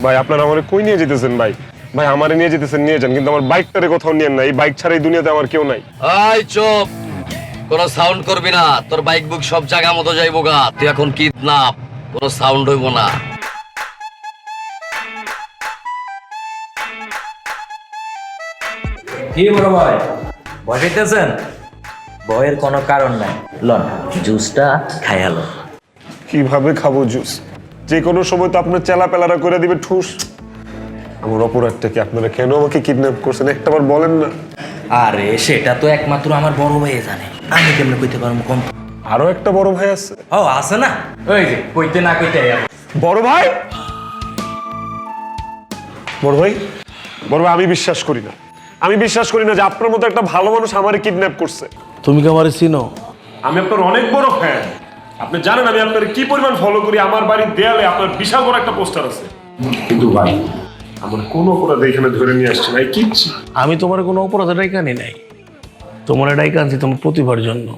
ভাই আপনারা আমারে কই নিয়ে যেতেছেন ভাই? ভাই আমারে নিয়ে যেতেছেন নিয়ে যান, কিন্তু আমার বাইকটারে কোথাও নিয়েন না। এই বাইক ছাড়া এই দুনিয়াতে আমার কেউ নাই। এই চুপ, কোনো সাউন্ড করবি না। তোর বাইক বুক সব জায়গা মতো যাইবো গা। তুই এখন কিডন্যাপ, কোনো সাউন্ড হইব না। কি বড় ভাই বসাইতেছেন? ভয়ের কোনো কারণ নাই, লন জুসটা খাইয়ালো। কিভাবে খাবো জুস? যে কোনো সময় তো আপনার চেলা পেলারা করে দিবে ঠুস। আমার অপরাধটা কি? আপনারা কেন আমাকে কিডন্যাপ করছেন একটাবার বলেন না। আরে সেটা তো একমাত্র আমার বড় ভাই জানে, আমি কেমনে কইতে পারবো কোন? আরো একটা বড় ভাই আছে। ও আছে না, ওই যে কইতে না কইতে বড় ভাই? বড় ভাই, বড় ভাই, আমি বিশ্বাস করি না। আমি বিশ্বাস করি না যে আপনার মতো একটা ভালো মানুষ আমারে কিডন্যাপ করছে। তুমি কি আমারে চিনো? আমি আপনার অনেক বড় ফ্যান। আপনি জানেন আমি আপনার কি পরিমাণ ফলো করি। আমার বাড়ির দেয়ালে আপনার বিশাল বড় একটা পোস্টার আছে। কিন্তু ভাই, আমার কোনো অপরাধ এখানে ধরে নিয়ে আসছে ভাই, কিচ্ছু। আমি তোমার কোনো অপরাধ ডাইকা আনি নাই, তোমার ডাইকা আনছি তোমার প্রতিভার জন্য।